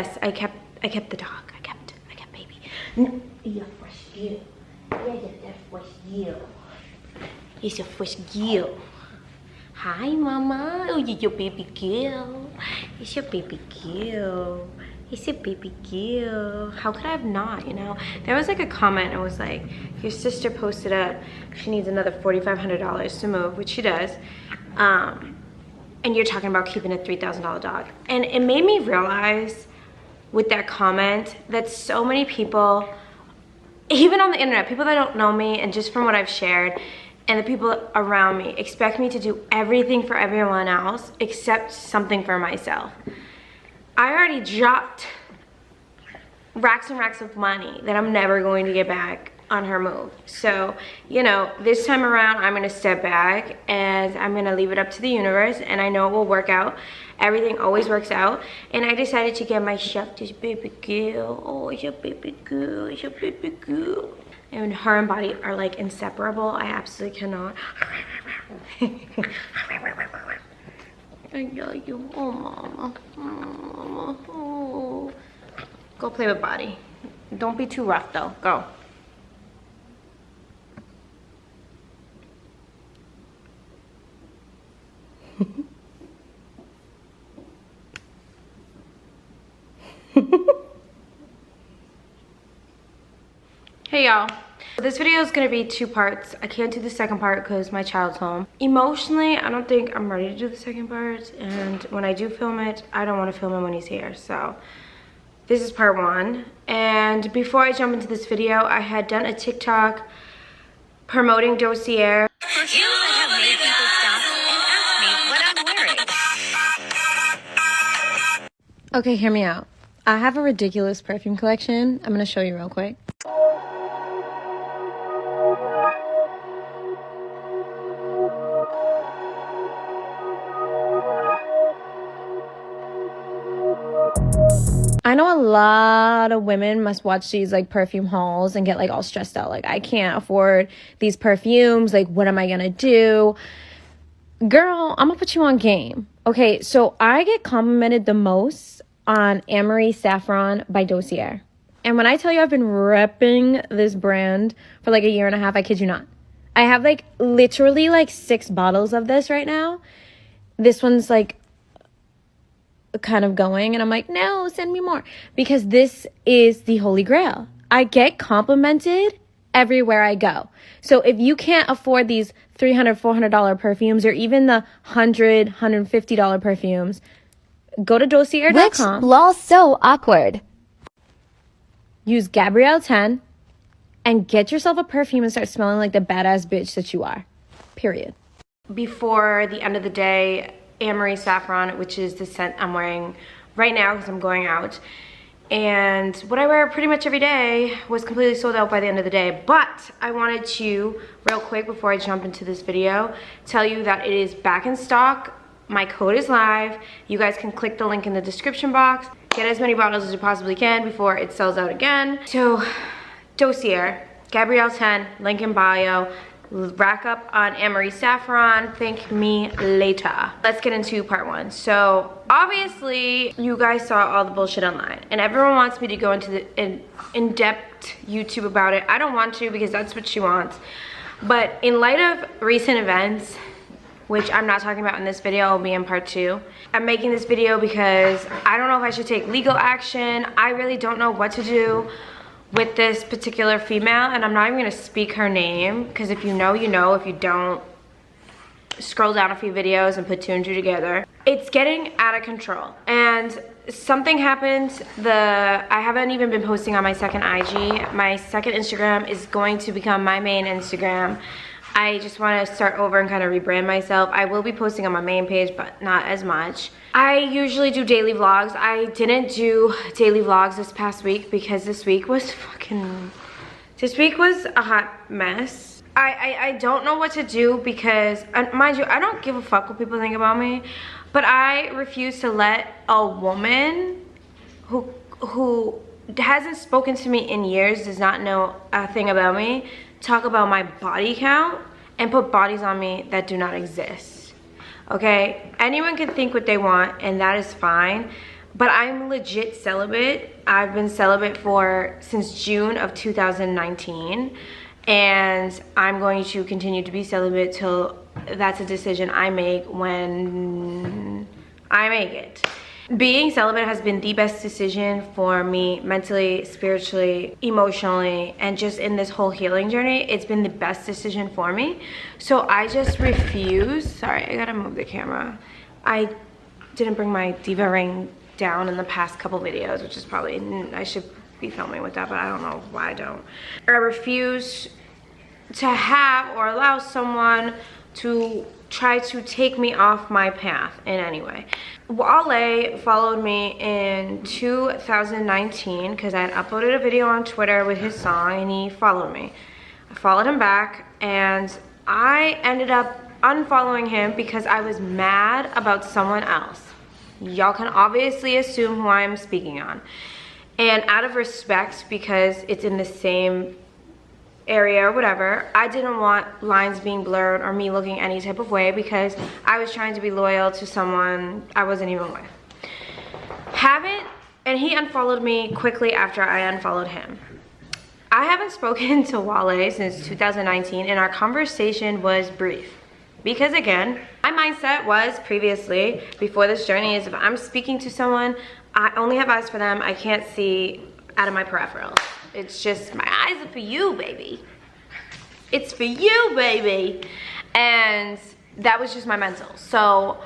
Yes, I kept the dog. I kept baby. No, you're fresh girl. Yeah, you're fresh girl. It's your fresh girl. Hi, mama. Oh, you're your baby girl. It's your baby girl. It's your baby girl. How could I have not, you know? There was like a comment. It was like, your sister posted up, she needs another $4,500 to move, which she does. And you're talking about keeping a $3,000 dog. And it made me realize with that comment that so many people, even on the internet, people that don't know me and just from what I've shared, and the people around me expect me to do everything for everyone else except something for myself. I already dropped racks and racks of money that I'm never going to get back on her move. So, you know, this time around, I'm gonna step back and I'm gonna leave it up to the universe, and I know it will work out. Everything always works out. And I decided to get myself this baby girl. Oh, it's your baby girl, it's your baby girl. And her and Body are like inseparable. I absolutely cannot. I love you. Oh, mama. Oh, mama. Oh. Go play with Body. Don't be too rough though. Go. Hey y'all, this video is gonna be 2 parts. I can't do the second part because my child's home. Emotionally, I don't think I'm ready to do the second part, and when I do film it, I don't want to film him when he's here. So this is part 1. And before I jump into this video, I had done a TikTok promoting Dossier. Okay, hear me out. I have a ridiculous perfume collection. I'm gonna show you real quick. I know a lot of women must watch these like perfume hauls and get like all stressed out. Like, I can't afford these perfumes. Like, what am I gonna do? Girl, I'm gonna put you on game. Okay, so I get complimented the most on Amory Saffron by Dossier. And when I tell you I've been repping this brand for like a year and a half, I kid you not. I have like literally like 6 bottles of this right now. This one's like kind of going, and I'm like, no, send me more, because this is the holy grail. I get complimented everywhere I go. So if you can't afford these $300, $400 perfumes, or even the $100, $150 perfumes, go to dossier.com. Which lol so awkward. Use Gabrielle 10 and get yourself a perfume and start smelling like the badass bitch that you are. Period. Before the end of the day, Amory Saffron, which is the scent I'm wearing right now because I'm going out, and what I wear pretty much every day, was completely sold out by the end of the day. But I wanted to, real quick before I jump into this video, tell you that it is back in stock. My code is live. You guys can click the link in the description box. Get as many bottles as you possibly can before it sells out again. So, Dossier, Gabrielle 10, link in bio. Rack up on Amory Saffron. Thank me later. Let's get into part 1. So obviously you guys saw all the bullshit online, and everyone wants me to go into the in-depth YouTube about it. I don't want to, because that's what she wants. But in light of recent events, which I'm not talking about in this video, I'll be in part 2. I'm making this video because I don't know if I should take legal action. I really don't know what to do with this particular female, and I'm not even gonna speak her name, because if you know, you know. If you don't, scroll down a few videos and put 2 and 2 together. It's getting out of control, and something happened. I haven't even been posting on my second IG. My second Instagram is going to become my main Instagram. I just want to start over and kind of rebrand myself. I will be posting on my main page, but not as much. I usually do daily vlogs. I didn't do daily vlogs this past week because this week was a hot mess. I don't know what to do because, mind you, I don't give a fuck what people think about me, but I refuse to let a woman who hasn't spoken to me in years, does not know a thing about me, talk about my body count and put bodies on me that do not exist. Okay, anyone can think what they want, and that is fine, but I'm legit celibate. I've been celibate since June of 2019, and I'm going to continue to be celibate till that's a decision I make when I make it. Being celibate has been the best decision for me mentally, spiritually, emotionally, and just in this whole healing journey. It's been the best decision for me. So I just refuse. Sorry, I gotta move the camera. I didn't bring my diva ring down in the past couple videos, which is probably, I should be filming with that, but I don't know why I don't. I refuse to have or allow someone to try to take me off my path in any way. Wale followed me in 2019 because I had uploaded a video on Twitter with his song, and he followed me. I followed him back, and I ended up unfollowing him because I was mad about someone else. Y'all can obviously assume who I'm speaking on. And out of respect, because it's in the same area or whatever, I didn't want lines being blurred or me looking any type of way, because I was trying to be loyal to someone I wasn't even with. And he unfollowed me quickly after I unfollowed him. I haven't spoken to Wale since 2019, and our conversation was brief. Because again, my mindset was previously, before this journey, is if I'm speaking to someone, I only have eyes for them. I can't see out of my peripherals. It's just, my eyes are for you, baby. It's for you, baby. And that was just my mental. So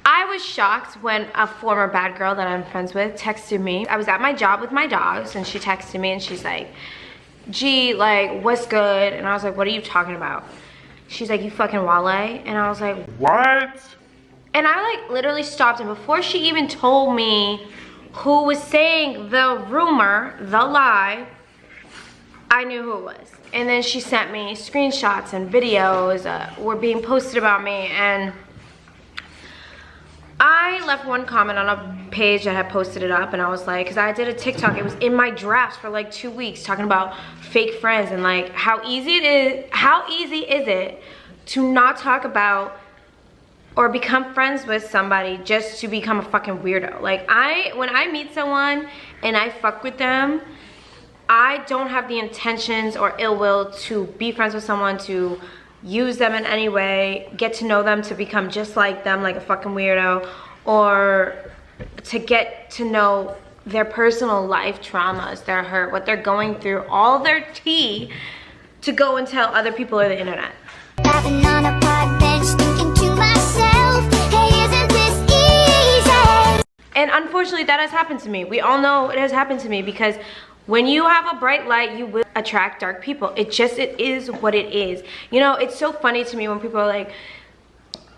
I was shocked when a former bad girl that I'm friends with texted me. I was at my job with my dogs, and she texted me, and she's like, "Gee, like, what's good?" And I was like, "What are you talking about?" She's like, "You fucking Wale?" And I was like, "What?" And I like literally stopped, and before she even told me who was saying the rumor, the lie, I knew who it was. And then she sent me screenshots and videos were being posted about me, and I left one comment on a page that had posted it up, and I was like, because I did a TikTok, it was in my drafts for like 2 weeks, talking about fake friends and like how easy is it to not talk about or become friends with somebody just to become a fucking weirdo. Like, when I meet someone and I fuck with them, I don't have the intentions or ill will to be friends with someone, to use them in any way, get to know them, to become just like them, like a fucking weirdo, or to get to know their personal life traumas, their hurt, what they're going through, all their tea, to go and tell other people or the internet. Laughing on a park bench, thinking to myself, hey, isn't this easy? And unfortunately, that has happened to me. We all know it has happened to me, because when you have a bright light, you will attract dark people. It is what it is. You know, it's so funny to me when people are like,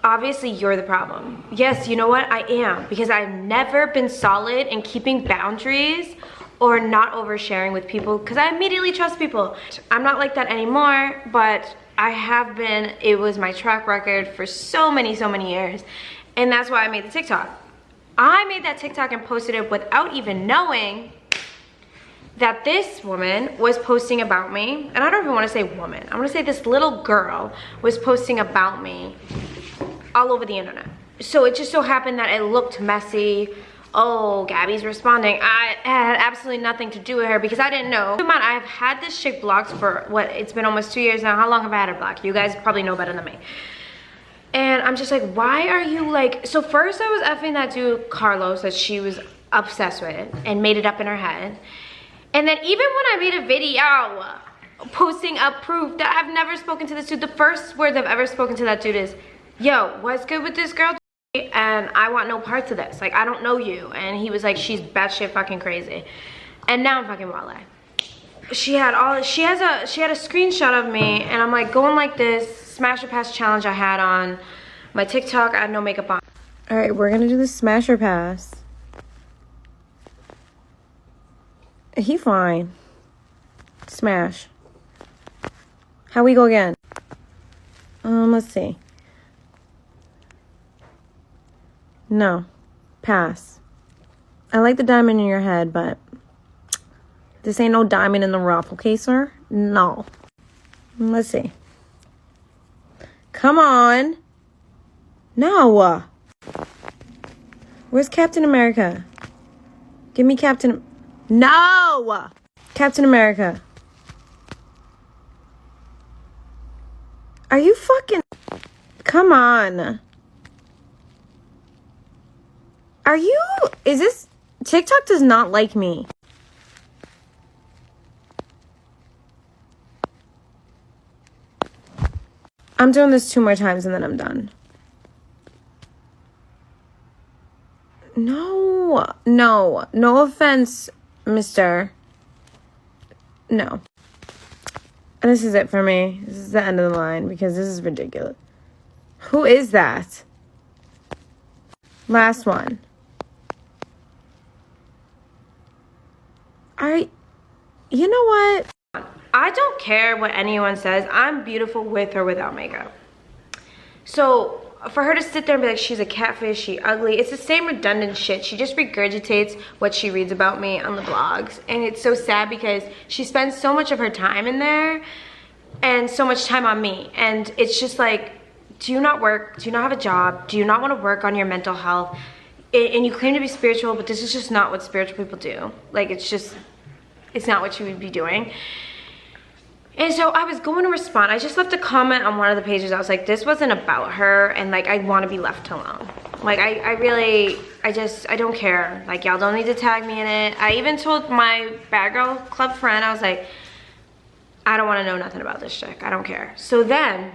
obviously you're the problem. Yes, you know what? I am, because I've never been solid in keeping boundaries or not oversharing with people, because I immediately trust people. I'm not like that anymore, but I have been. It was my track record for so many years, and that's why I made the TikTok. I made that TikTok and posted it without even knowing that this woman was posting about me. And I don't even want to say woman, I want to say this little girl was posting about me all over the internet. So it just so happened that it looked messy. Oh, Gabby's responding. I had absolutely nothing to do with her, because I didn't know. Come on, I've had this chick blocked for what, it's been almost 2 years now. How long have I had her blocked? You guys probably know better than me. And I'm just like, why are you like, so first I was effing that dude Carlos that she was obsessed with and made it up in her head. And then even when I made a video posting up proof that I've never spoken to this dude, the first words I've ever spoken to that dude is, "Yo, what's good with this girl? And I want no parts of this. Like, I don't know you." And he was like, "She's batshit fucking crazy." And now I'm fucking Wale. She had a screenshot of me, and I'm like going like this, smash or pass challenge I had on my TikTok. I had no makeup on. All right, we're gonna do the smash or pass. He fine. Smash. How we go again? Let's see. No. Pass. I like the diamond in your head, but this ain't no diamond in the rough, okay, sir? No. Let's see. Come on. No. Where's Captain America? Give me Captain... No! Captain America. Are you fucking... Come on. Are you... Is this... TikTok does not like me. I'm doing this 2 more times and then I'm done. No offense, mister. No. And this is it for me. This is the end of the line because this is ridiculous. Who is that? Last one. You know what? I don't care what anyone says. I'm beautiful with or without makeup. So for her to sit there and be like, she's a catfish, she ugly, it's the same redundant shit. She just regurgitates what she reads about me on the blogs. And it's so sad because she spends so much of her time in there and so much time on me. And it's just like, do you not work? Do you not have a job? Do you not want to work on your mental health? And you claim to be spiritual, but this is just not what spiritual people do. Like, it's not what you would be doing. And so I was going to respond. I just left a comment on one of the pages. I was like, this wasn't about her, and like, I want to be left alone. Like, I don't care. Like, y'all don't need to tag me in it. I even told my Bad Girl Club friend, I was like, I don't want to know nothing about this chick. I don't care. So then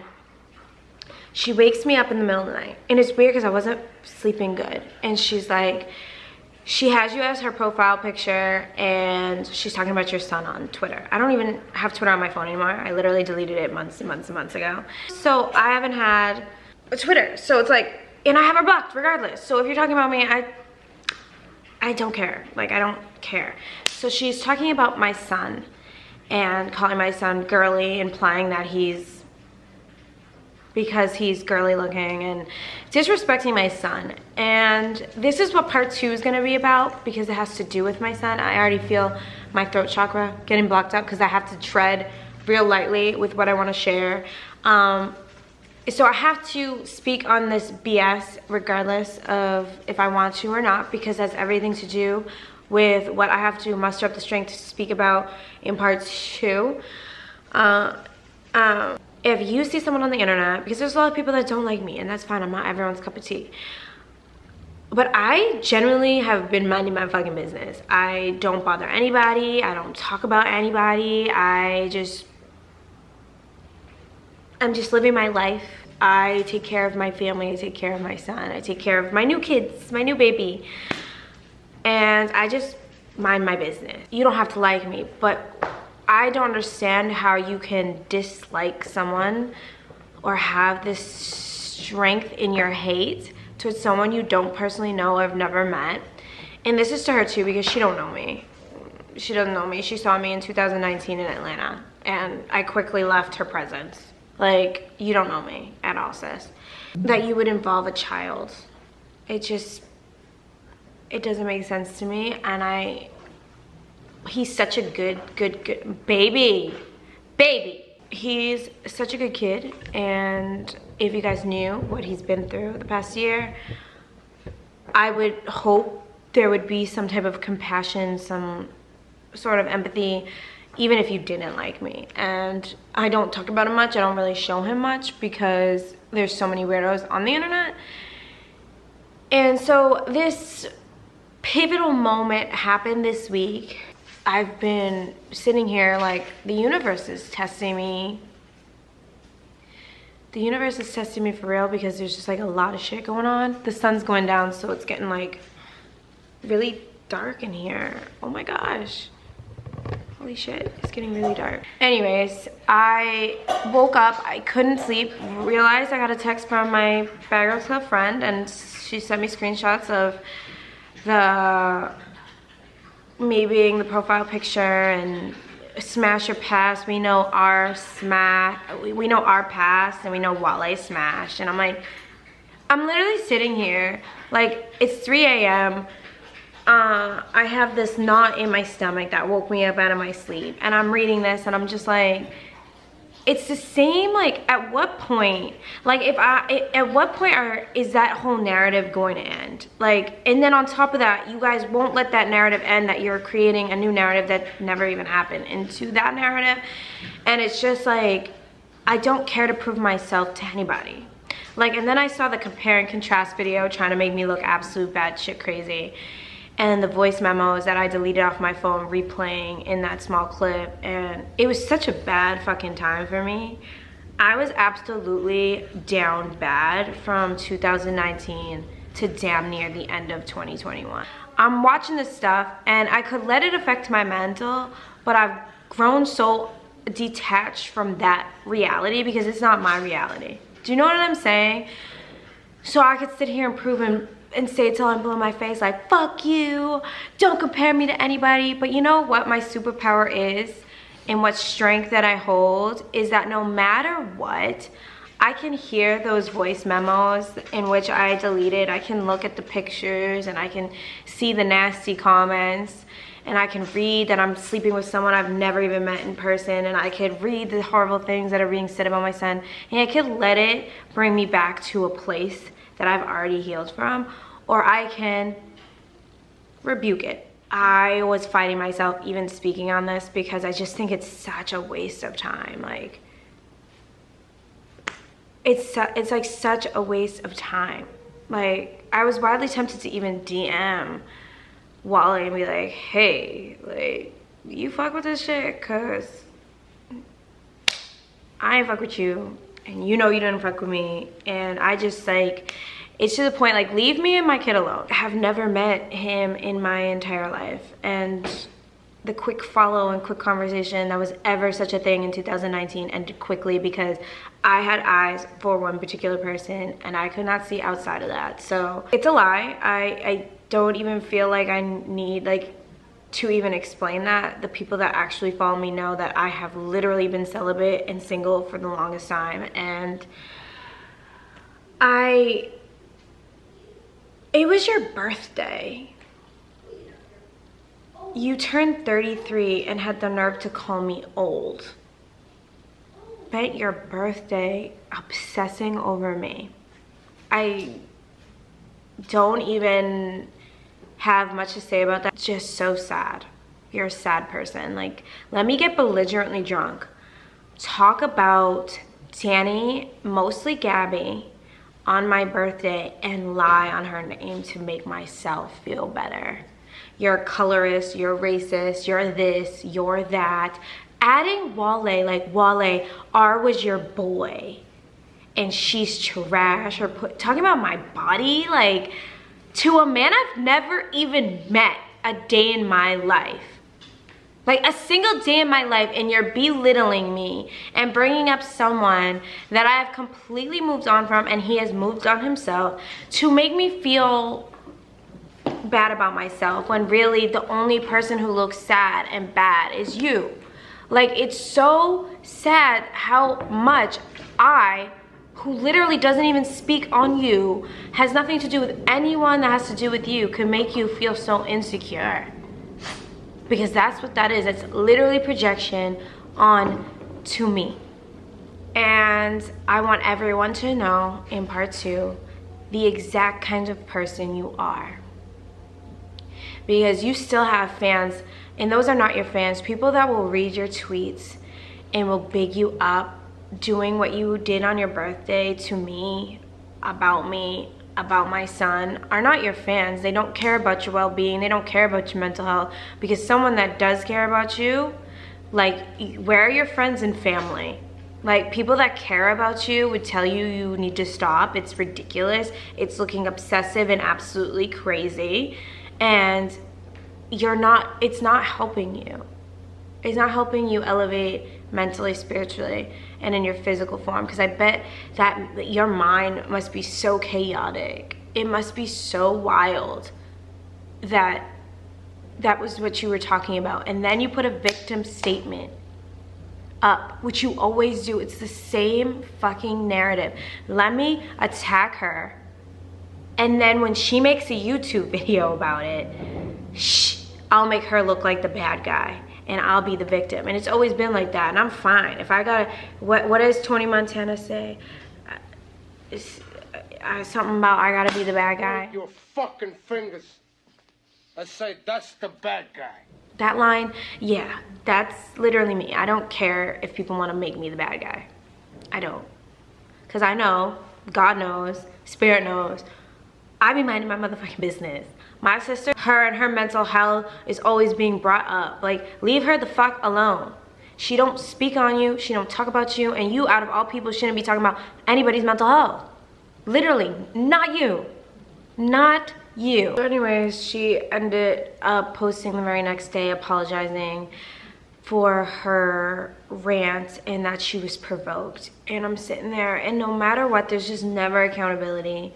she wakes me up in the middle of the night, and it's weird because I wasn't sleeping good. And she's like, she has you as her profile picture, and she's talking about your son on Twitter. I don't even have Twitter on my phone anymore. I literally deleted it months and months and months ago. So I haven't had a Twitter. So it's like, and I have her blocked regardless. So if you're talking about me, I don't care. Like, I don't care. So she's talking about my son and calling my son girly, implying that because he's girly looking and disrespecting my son. And this is what part 2 is gonna be about because it has to do with my son. I already feel my throat chakra getting blocked up because I have to tread real lightly with what I wanna share. So I have to speak on this BS regardless of if I want to or not, because it has everything to do with what I have to muster up the strength to speak about in part 2. If you see someone on the internet, because there's a lot of people that don't like me, and that's fine, I'm not everyone's cup of tea. But I generally have been minding my fucking business. I don't bother anybody, I don't talk about anybody, I'm just living my life. I take care of my family, I take care of my son, I take care of my new kids, my new baby. And I just mind my business. You don't have to like me, but I don't understand how you can dislike someone or have this strength in your hate towards someone you don't personally know or have never met. And this is to her too, because she don't know me. She doesn't know me. She saw me in 2019 in Atlanta, and I quickly left her presence. Like, you don't know me at all, sis. That you would involve a child. It doesn't make sense to me, and he's such a good baby. He's such a good kid, and if you guys knew what he's been through the past year, I would hope there would be some type of compassion, some sort of empathy, even if you didn't like me. And I don't talk about him much, I don't really show him much because there's so many weirdos on the internet. And so this pivotal moment happened this week. I've been sitting here like, the universe is testing me. The universe is testing me for real, because there's just like a lot of shit going on. The sun's going down, so it's getting like really dark in here. Oh my gosh. Holy shit, it's getting really dark. Anyways, I woke up, I couldn't sleep, realized I got a text from my Bad Girl Club friend, and she sent me screenshots of me being the profile picture and smash or pass. We know our we know our past, and we know Wale smashed. And I'm like, I'm literally sitting here, like, it's 3 a.m. I have this knot in my stomach that woke me up out of my sleep, and I'm reading this, and I'm just like, it's the same, like, at what point, like, at what point is that whole narrative going to end? Like, and then on top of that, you guys won't let that narrative end, that you're creating a new narrative that never even happened into that narrative. And it's just like, I don't care to prove myself to anybody. Like, and then I saw the compare and contrast video trying to make me look absolute batshit crazy. And the voice memos that I deleted off my phone replaying in that small clip. And it was such a bad fucking time for me. I was absolutely down bad from 2019 to damn near the end of 2021. I'm watching this stuff and I could let it affect my mental, but I've grown so detached from that reality because it's not my reality. Do you know what I'm saying? So I could sit here and prove and say it till I'm blue in my face, like, fuck you, don't compare me to anybody. But you know what my superpower is, and what strength that I hold, is that no matter what, I can hear those voice memos in which I deleted. I can look at the pictures and I can see the nasty comments, and I can read that I'm sleeping with someone I've never even met in person, and I could read the horrible things that are being said about my son, and I could let it bring me back to a place that I've already healed from, or I can rebuke it. I was fighting myself even speaking on this because I just think it's such a waste of time. Like, it's like such a waste of time. Like, I was wildly tempted to even DM Wale and be like, hey, like, you fuck with this shit? Cause I ain't fuck with you, and you know you didn't fuck with me. And I just, like, it's to the point, like, leave me and my kid alone. I have never met him in my entire life. And the quick follow and quick conversation that was ever such a thing in 2019 ended quickly because I had eyes for one particular person and I could not see outside of that. So it's a lie. I don't even feel like I need, like, to even explain that. The people that actually follow me know that I have literally been celibate and single for the longest time. And it was your birthday. You turned 33 and had the nerve to call me old. Spent your birthday obsessing over me. I don't even have much to say about that. It's just so sad. You're a sad person. Like, let me get belligerently drunk. Talk about Danny, mostly Gabby, on my birthday and lie on her name to make myself feel better. You're a colorist, you're racist, you're this, you're that. Adding Wale, like, Wale, R was your boy and she's trash, or talking about my body, like, to a man I've never even met a day in my life. Like, a single day in my life, and you're belittling me and bringing up someone that I have completely moved on from and he has moved on himself to make me feel bad about myself, when really the only person who looks sad and bad is you. Like, it's so sad how much I, who literally doesn't even speak on you, has nothing to do with anyone that has to do with you, can make you feel so insecure. Because that's what that is. It's literally projection on to me. And I want everyone to know in part 2 the exact kind of person you are. Because you still have fans, and those are not your fans, people that will read your tweets and will big you up, doing what you did on your birthday to me, about my son, are not your fans. They don't care about your well-being. They don't care about your mental health. Because someone that does care about you, like, where are your friends and family? Like, people that care about you would tell you you need to stop. It's ridiculous. It's looking obsessive and absolutely crazy. And it's not helping you. It's not helping you elevate mentally, spiritually, and in your physical form. Because I bet that your mind must be so chaotic. It must be so wild that that was what you were talking about. And then you put a victim statement up, which you always do. It's the same fucking narrative. Let me attack her, and then when she makes a YouTube video about it, I'll make her look like the bad guy. and I'll be the victim. And it's always been like that, and I'm fine. If I gotta, what does Tony Montana say? Something about I gotta be the bad guy. Your fucking fingers. I say that's the bad guy. That line, yeah, that's literally me. I don't care if people want to make me the bad guy. I don't. Because I know, God knows, Spirit knows, I be minding my motherfucking business. My sister, her and her mental health is always being brought up. Like, leave her the fuck alone. She don't speak on you, she don't talk about you, and you, out of all people, shouldn't be talking about anybody's mental health. Literally, not you. Not you. So anyways, she ended up posting the very next day apologizing for her rant and that she was provoked. And I'm sitting there, and no matter what, there's just never accountability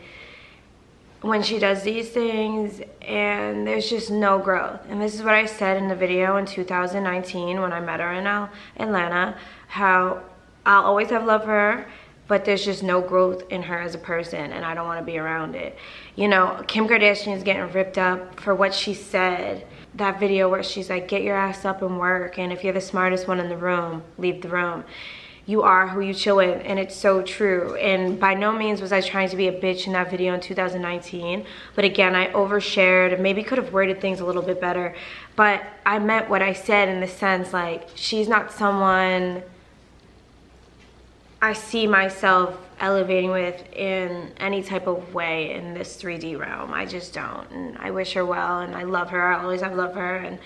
when she does these things, and there's just no growth. And this is what I said in the video in 2019 when I met her in Atlanta, how I'll always have love for her, but there's just no growth in her as a person, and I don't want to be around it. You know, Kim Kardashian is getting ripped up for what she said. That video where she's like, get your ass up and work, and if you're the smartest one in the room, leave the room. You are who you chill with, and it's so true. And by no means was I trying to be a bitch in that video in 2019. But again, I overshared and maybe could have worded things a little bit better. But I meant what I said in the sense, like, she's not someone I see myself elevating with in any type of way in this 3D realm. I just don't. And I wish her well, and I love her. I always have loved her. And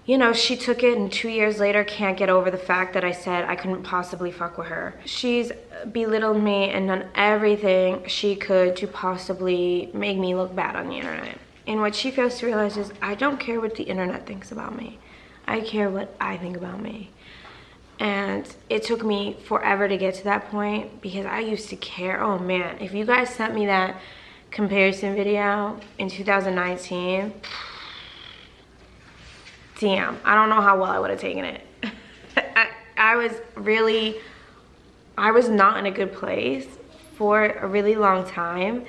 you know, she took it, and 2 years later can't get over the fact that I said I couldn't possibly fuck with her. She's belittled me and done everything she could to possibly make me look bad on the internet. And what she fails to realize is I don't care what the internet thinks about me. I care what I think about me. And it took me forever to get to that point because I used to care. Oh man, if you guys sent me that comparison video in 2019, damn, I don't know how well I would have taken it. I was not in a good place for a really long time,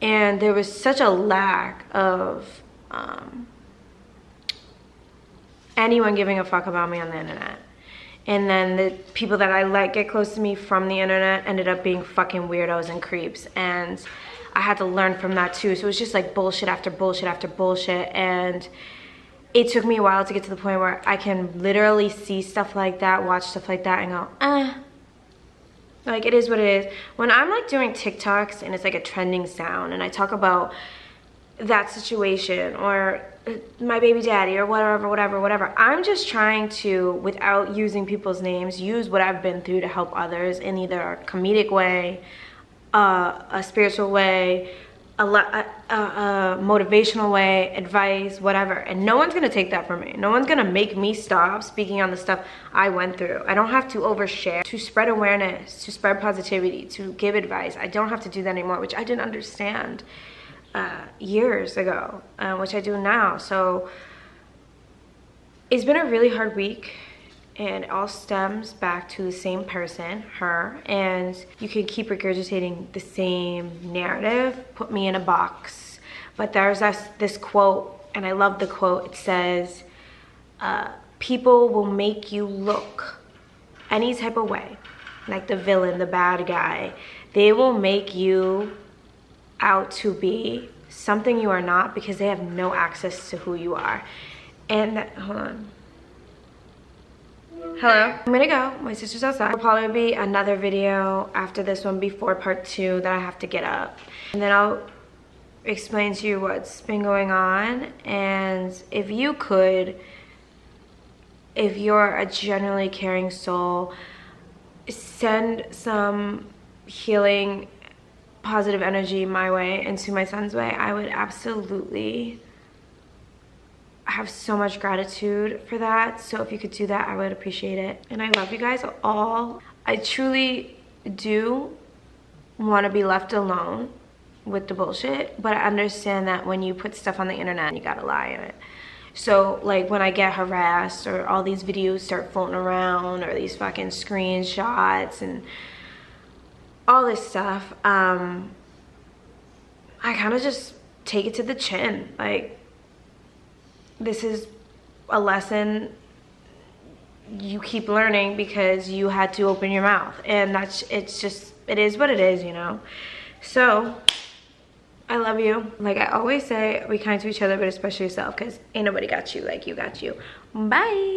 and there was such a lack of anyone giving a fuck about me on the internet. And then the people that I let get close to me from the internet ended up being fucking weirdos and creeps, and I had to learn from that too. So it was just like bullshit after bullshit after bullshit, and it took me a while to get to the point where I can literally see stuff like that, watch stuff like that, and go, like, it is what it is. When I'm like doing TikToks and it's like a trending sound and I talk about that situation or my baby daddy or whatever, I'm just trying to, without using people's names, use what I've been through to help others in either a comedic way, a spiritual way, a motivational way, advice, whatever. And no one's gonna take that from me. No one's gonna make me stop speaking on the stuff I went through. I don't have to overshare to spread awareness, to spread positivity, to give advice. I don't have to do that anymore, which I didn't understand years ago, which I do now. So it's been a really hard week, and it all stems back to the same person, her, and you can keep regurgitating the same narrative, put me in a box. But there's this quote, and I love the quote. It says, people will make you look any type of way, like the villain, the bad guy. They will make you out to be something you are not because they have no access to who you are. And hold on. Hello, I'm gonna go. My sister's outside. There'll probably be another video after this one before part 2 that I have to get up. And then I'll explain to you what's been going on. And if you could, if you're a genuinely caring soul, send some healing, positive energy my way and to my son's way. I would absolutely have so much gratitude for that. So if you could do that, I would appreciate it. And I love you guys all. I truly do want to be left alone with the bullshit, but I understand that when you put stuff on the internet, you gotta lie in it. So like when I get harassed or all these videos start floating around or these fucking screenshots and all this stuff, I kind of just take it to the chin. Like, this is a lesson you keep learning because you had to open your mouth. And it's just, it is what it is, you know? So, I love you. Like I always say, be kind to each other, but especially yourself, because ain't nobody got you like you got you. Bye.